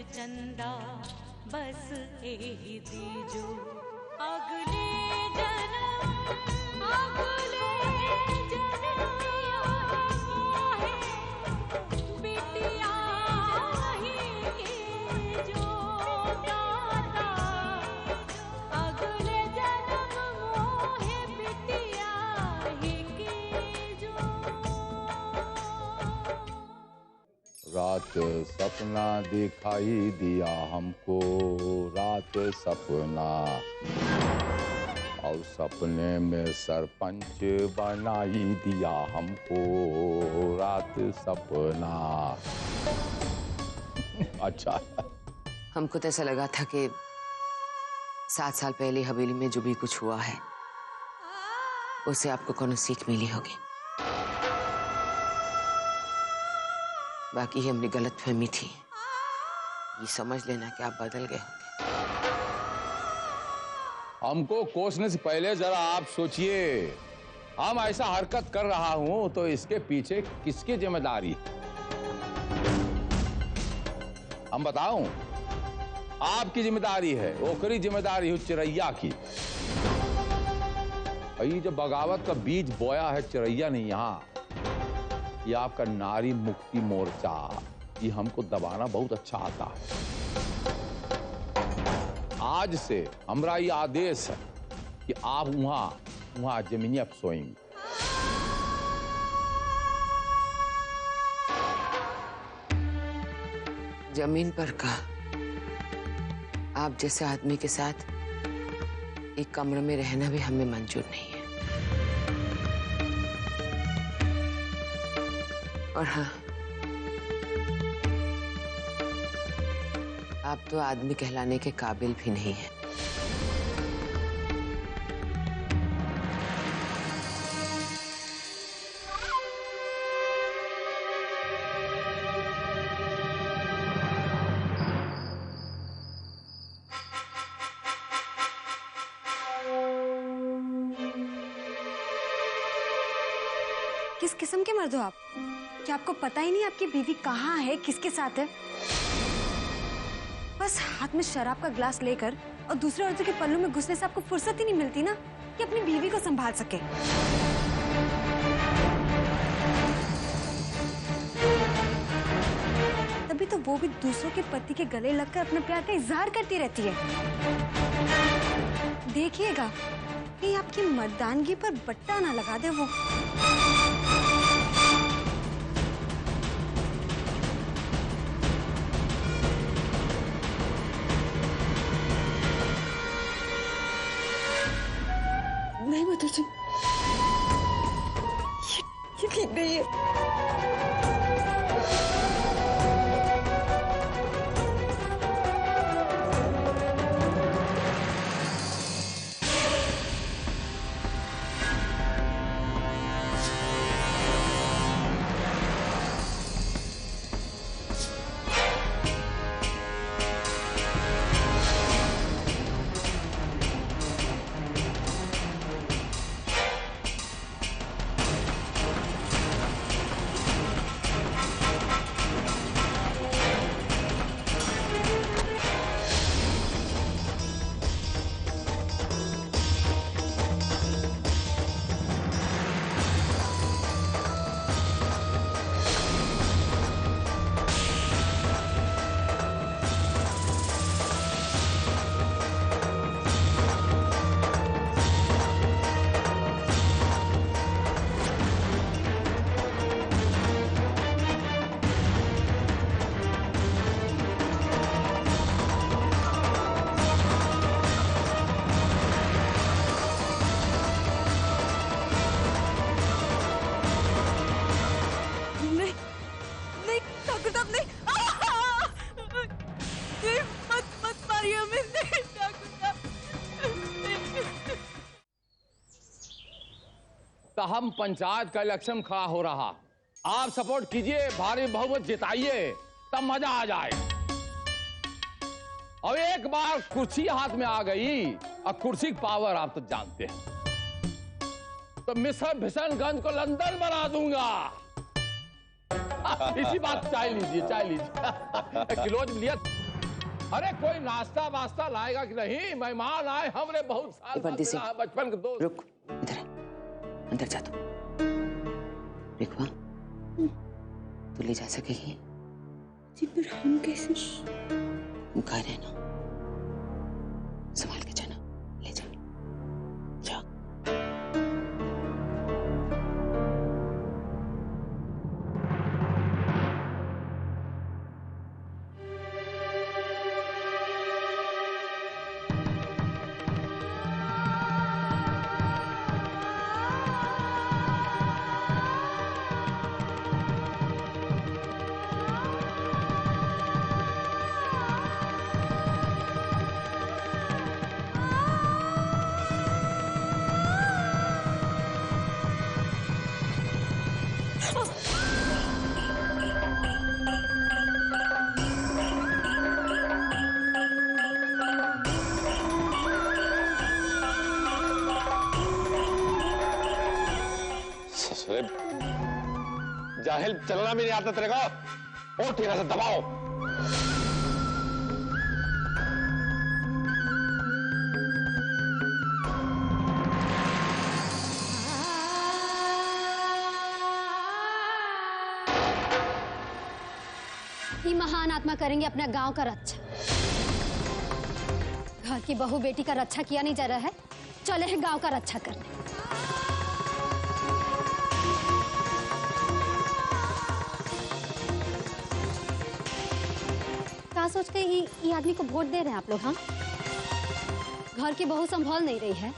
चंदा बस एही दीजो अगले जन्म मोहे बिटिया ही के जो दाता अगले जन्म मोहे बिटिया ही के जो। रात सपना दिखाई दिया हमको, रात सपना, और सपने में सरपंच बनाई दिया हमको, रात सपना। अच्छा। हमको तो ऐसा लगा था कि 7 साल पहले हवेली में जो भी कुछ हुआ है उससे आपको कोनो सीख मिली होगी। बाकी हमने गलतफहमी थी, ये समझ लेना कि आप बदल गए होंगे। हमको कोसने से पहले जरा आप सोचिए, हम ऐसा हरकत कर रहा हूं तो इसके पीछे किसकी जिम्मेदारी है? हम बताऊं, आपकी जिम्मेदारी है, ओकरी जिम्मेदारी है चिरैया की। ये जो बगावत का बीज बोया है चिरैया ने यहाँ, ये आपका नारी मुक्ति मोर्चा, ये हमको दबाना बहुत अच्छा आता है। आज से हमरा ये आदेश है कि आप वहां जमीनिया पे सोएंगे। जमीन पर का आप जैसे आदमी के साथ एक कमरे में रहना भी हमें मंजूर नहीं है। और हाँ, आप तो आदमी कहलाने के काबिल भी नहीं है। किस किस्म के मर्द हो आप? क्या आपको पता ही नहीं आपकी बीवी कहाँ है, किसके साथ है? बस हाथ में शराब का ग्लास लेकर और दूसरे औरतों के पल्लू में घुसने से आपको फुर्सत ही नहीं मिलती ना कि अपनी बीवी को संभाल सके। तभी तो वो भी दूसरों के पति के गले लगकर अपने प्यार का इजहार करती रहती है। देखिएगा कहीं आपकी मर्दानगी पर बट्टा ना लगा दे वो। नहीं माता जी, ये ठीक नहीं है। तो हम पंचायत का इलेक्शन खड़ा हो रहा, आप सपोर्ट कीजिए, भारी बहुमत जिताइए, तब मजा आ जाए। और एक बार कुर्सी हाथ में आ गई, और कुर्सी की पावर आप तो जानते हैं, तो मिस्टर भिशनगंज को लंदन बना दूंगा। इसी बात चाय लीजिए, चाय लीजिए। गिलोज लिया। अरे कोई नाश्ता वास्ता लाएगा कि नहीं? मेहमान आए, हमने बहुत साल बाद बंदी सिंह, मिला है, बचपन के दोस्त। रुक, इधर आ, अंदर जा तू। रिक्वा, तू ले जा सकेगी? जी पर हम कैसे? तुम कह रहे ना, संभाल के जाना, ले जा, जा। जाहिल, चलना भी नहीं आता तेरे को? और ठीक से दबाओ। ये महान आत्मा करेंगे अपना गांव का रक्षा। घर की बहू बेटी का रक्षा किया नहीं जा रहा है, चले हैं गांव का रक्षा करने। क्या सोच के ये आदमी को वोट दे रहे हैं आप लोग? हाँ, घर की बहू संभाल नहीं रही है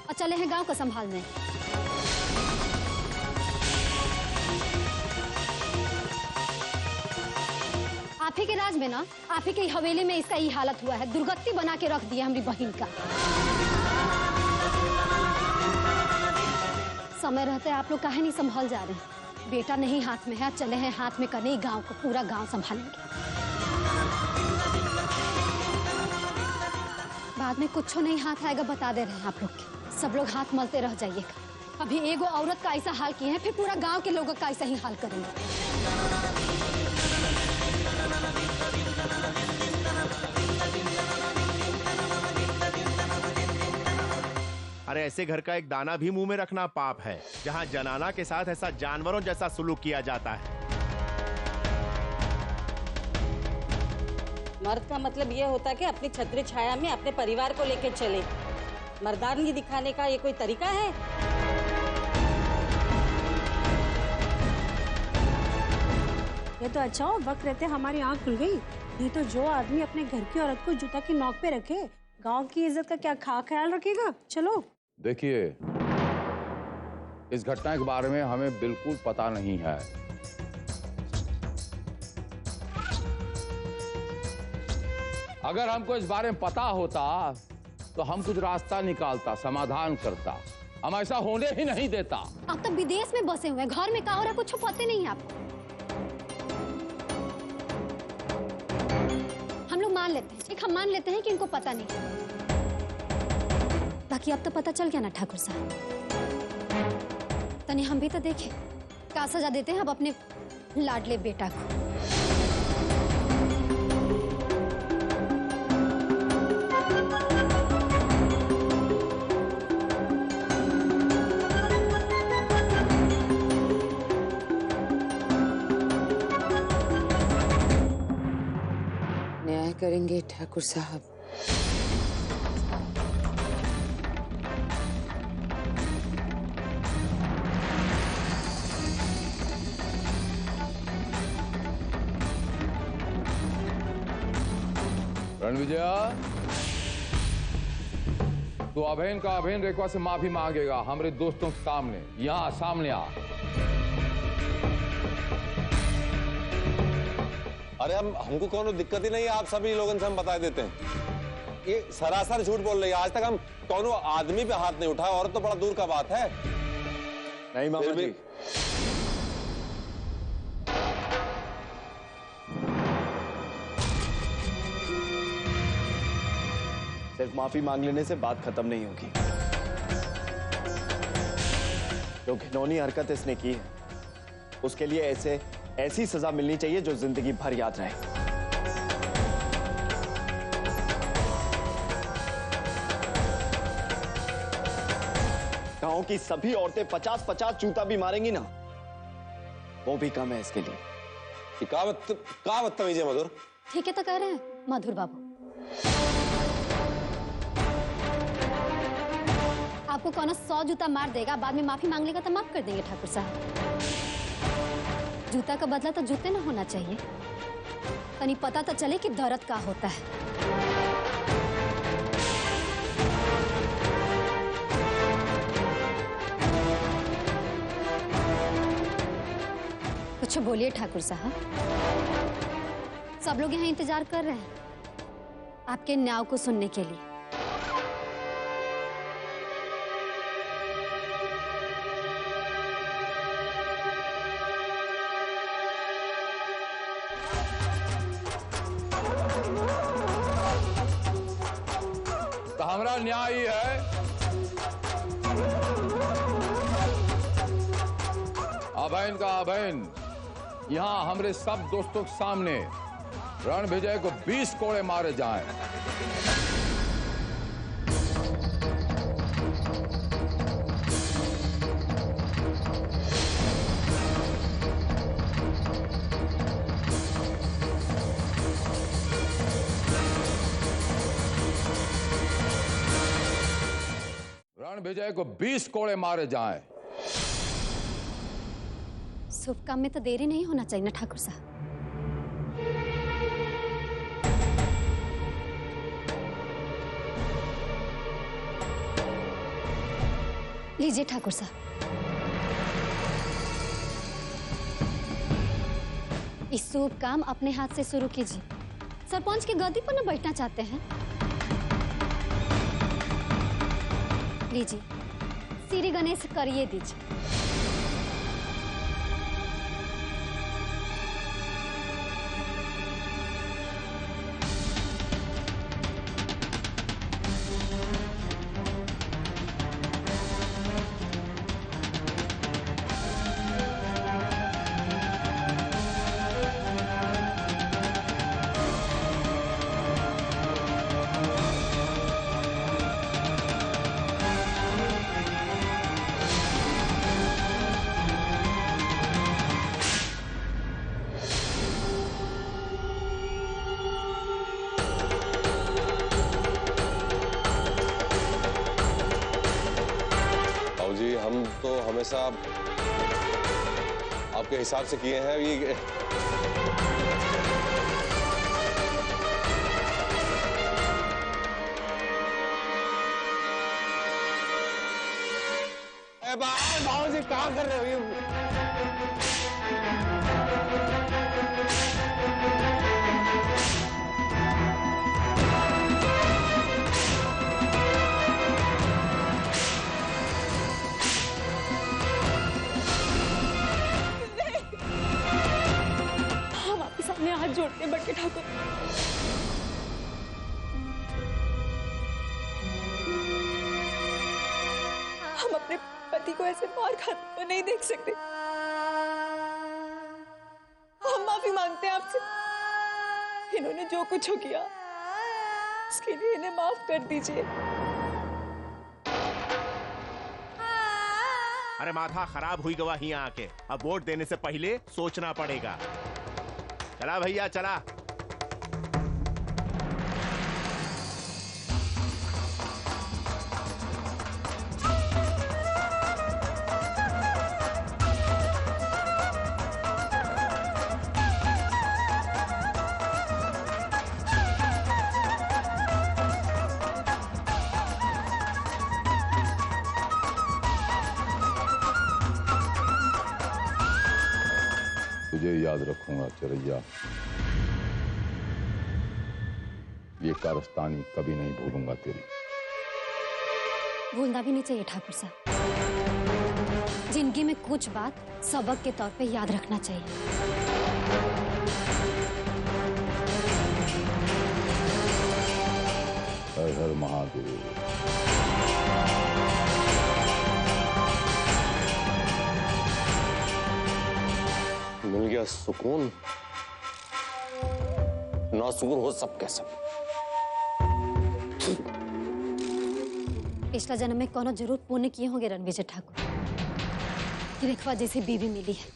और चले हैं गांव को संभालने। आप ही के राज में ना, आप ही की हवेली में इसका ये हालत हुआ है। दुर्गति बना के रख दिया हमारी बहन का। समय रहते आप लोग काहे नहीं संभाल जा रहे हैं? बेटा नहीं हाथ में है, चले हैं हाथ में करने, गांव को पूरा गांव संभालेंगे। बाद में कुछ नहीं हाथ आएगा, बता दे रहे हैं आप लोग के। सब लोग हाथ मलते रह जाइएगा। अभी एगो औरत का ऐसा हाल किए हैं, फिर पूरा गांव के लोगों का ऐसा ही हाल करेंगे। अरे ऐसे घर का एक दाना भी मुंह में रखना पाप है, जहां जनाना के साथ ऐसा जानवरों जैसा सुलूक किया जाता है। मर्द का मतलब ये होता है कि अपनी छत्र छाया में अपने परिवार को लेकर चले। मर्दानगी दिखाने का ये कोई तरीका है? ये तो अच्छा हो, वक्त रहते हमारी आंख खुल गई। नहीं तो जो आदमी अपने घर की औरत को जूता की नोक पे रखे, गांव की इज्जत का क्या ख्याल रखेगा? चलो। देखिए, इस घटना के बारे में हमें बिल्कुल पता नहीं है। अगर हमको इस बारे में पता होता तो हम कुछ रास्ता निकालता, समाधान करता। हम ऐसा होने ही नहीं देता। आप तो विदेश में बसे हुए हैं, घर में क्या हो रहा है कुछ पता नहीं है आपको। हम लोग मान लेते हैं, एक हम मान लेते हैं कि इनको पता नहीं। बाकी अब तो पता चल गया ना ठाकुर साहब। तनी हम भी तो देखें क्या सजा देते हैं अब अपने लाडले बेटा को। न्याय करेंगे ठाकुर साहब। रणविजया, तू अभेन का अभेन रेखवा से माफी मांगेगा हमारे दोस्तों के सामने। यहाँ सामने आ। अरे हमको कोनो दिक्कत ही नहीं है, आप सभी लोगों से हम बता देते हैं। ये सरासर झूठ बोल रही है। आज तक हम कोनो आदमी पे हाथ नहीं उठाया, औरत तो बड़ा दूर का बात है। नहीं मामा जी, सिर्फ माफी मांग लेने से बात खत्म नहीं होगी। जो घिनौनी हरकत इसने की है, उसके लिए ऐसी सजा मिलनी चाहिए जो जिंदगी भर याद रहे। गांव की सभी औरतें 50-50 जूता भी मारेंगी ना, वो भी कम है इसके लिए। का बदतमीजी है मधुर। ठीक है तो कह रहे हैं मधुर बाबू। आपको कौन 100 जूता मार देगा, बाद में माफी मांग लेगा तो माफ कर देंगे ठाकुर साहब। जूता का बदला तो जूते ना होना चाहिए, तनी पता तो चले कि दर्द का होता है। कुछ बोलिए ठाकुर साहब, सब लोग यहाँ इंतजार कर रहे हैं आपके न्याय को सुनने के लिए। तो हमारा न्याय ही है। अभयन का अभयन यहाँ हमारे सब दोस्तों के सामने रणविजय को 20 कोड़े मारे जाएं। रणविजय को 20 कोड़े मारे जाएं। शुभ काम में तो देरी नहीं होना चाहिए ना ठाकुर साहब। लीजिए ठाकुर साहब, इस शुभ काम अपने हाथ से शुरू कीजिए। सरपंच की गद्दी पर न बैठना चाहते हैं? लीजिए, श्री गणेश करिए दीजिए। जी हम तो हमेशा आपके हिसाब से किए हैं। ये बाबू जी क्या कर रहे हो? हाथ जोड़ते बड़के ठाकुर, हम अपने पति को ऐसे मार खाते हुए नहीं देख सकते। हम माफी मांगते हैं आपसे। इन्होंने जो कुछ किया उसके लिए इन्हें माफ कर दीजिए। अरे माथा खराब हुई गवाही आके, अब वोट देने से पहले सोचना पड़ेगा। चला भैया चला। तुझे याद रखूंगा चिरैया, ये कारस्तानी कभी नहीं भूलूंगा तेरी। भूलना भी नहीं चाहिए ठाकुर साहब। जिंदगी में कुछ बात सबक के तौर पे याद रखना चाहिए। हर हर महादेव। मिल गया सुकून, नासुकून हो सब के सब। पिछला जन्म में कोनो जरूर पुण्य किए होंगे रणविजय ठाकुर कि रेखवा जैसी बीवी मिली है।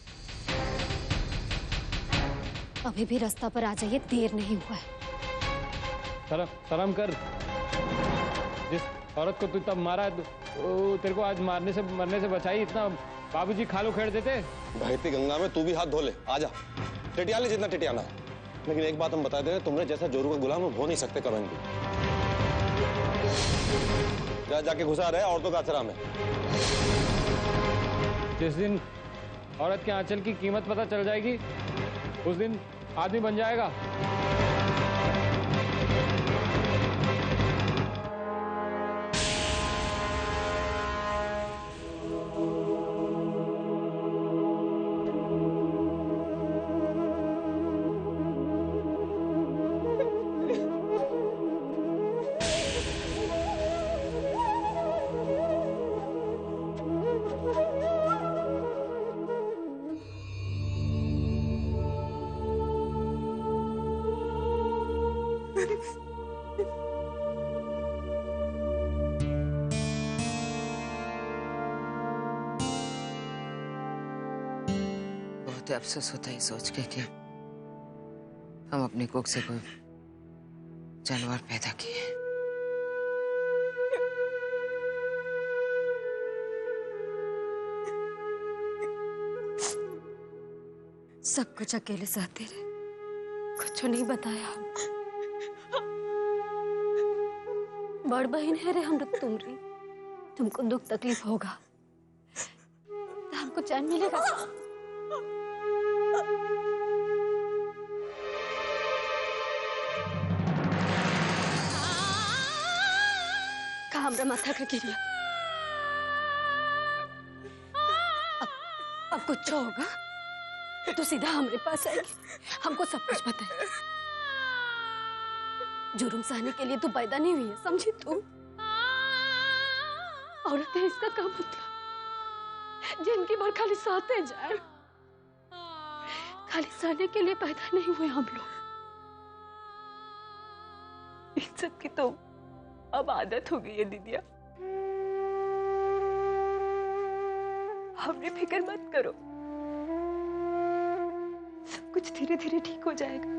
अभी भी रास्ता पर आ जाइए, देर नहीं हुआ है। शर्म कर। जिस औरत को तू तब मारा है वो तेरे को आज मरने से बचाई। इतना बाबूजी खालो खेड़ देते। बहती गंगा में तू भी हाथ धो ले, आजा। टिटिया ले जितना टिटियाना है। लेकिन एक बात हम बता दे रहे, तुमने जैसा जोरू का गुलाम हो नहीं सकते कभी भी। जाके घुसा रहे औरतों का आचरा में। जिस दिन औरत के आंचल की कीमत पता चल जाएगी उस दिन आदमी बन जाएगा। बहुत अफसोस होता है सोच के कि हम अपनी कोख से कोई जानवर पैदा किए। सब कुछ अकेले सहते रहे, कुछ नहीं बताया। बड़ बहन है रे हम तुम रे, तुमको दुख तकलीफ होगा तो हमको चैन मिलेगा। का हमरा माथा का गिरिया। अब कुछ होगा तो सीधा हमारे पास आएगी, हमको सब कुछ पता है। जुर्म सहने के लिए तू पैदा नहीं हुई है, समझी तू? औरत है इसका क्या मतलब? जिनकी भर खाली सहते जाए, खाली सहने के लिए पैदा नहीं हुए हम लोग। इन सब की तो अब आदत हो गई है दीदिया। हमने फिक्र मत करो, सब कुछ धीरे धीरे ठीक हो जाएगा।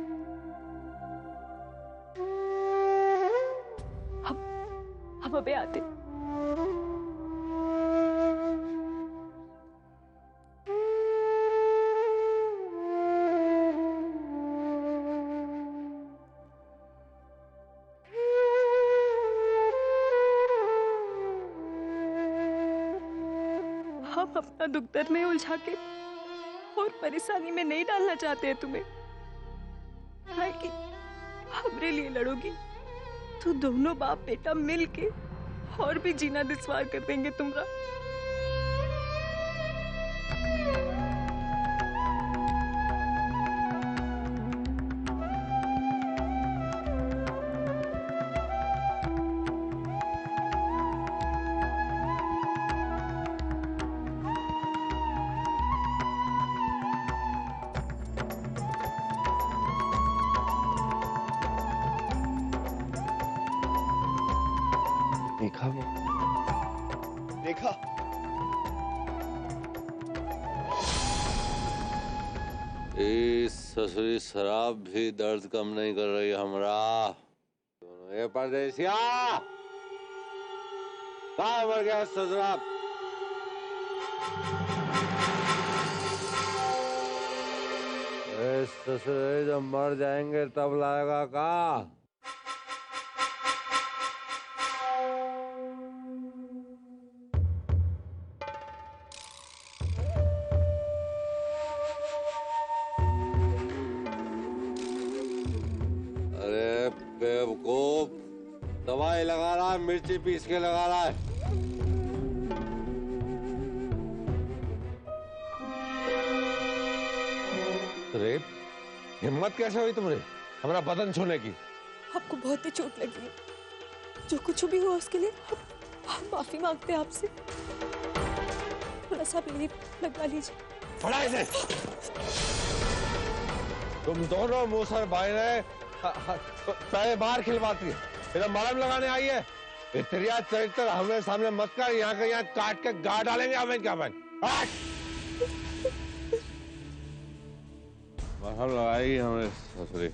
हम अबे आते। हम अपना दुख दर्द में उलझा के और परेशानी में नहीं डालना चाहते हैं तुम्हें। है कि हमरे लिए लड़ोगी तो दोनों बाप बेटा मिल के और भी जीना दुश्वार कर देंगे तुम्हारा। देखा वो, देखा इस ससुरी शराब भी दर्द कम नहीं कर रही हमरा। ये परदेसिया कहाँ मर गया ससुरा? ससुरे जब मर जाएंगे तब लाएगा का? बेवकूफ, दवाई लगा रहा है, मिर्ची पीस के लगा रहा है। अरे हिम्मत कैसे हुई तुमने हमारा बदन छूने की? आपको बहुत ही चोट लगी है, जो कुछ भी हुआ उसके लिए हम माफी मांगते हैं आपसे। थोड़ा सा लेप लगवा लीजिए। फड़ा इसे। तुम दोनों मुसर भाई ने पहले बाहर खिलवाती है, इधर मलहम लगाने आई है। तेरिया चरित्र हमारे सामने मत कर, यहाँ का यहाँ काट के गाड़ डालेंगे हमें क्या बन। महल लगाई हमें ससुरी,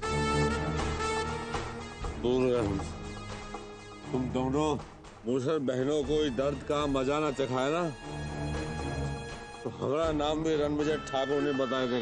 दूर रह हमसे। तुम दोनों मुझसे बहनों को इस दर्द का मजा ना चखाए ना, तो हमारा नाम भी रणविजय ठाकुर नहीं बताए थे।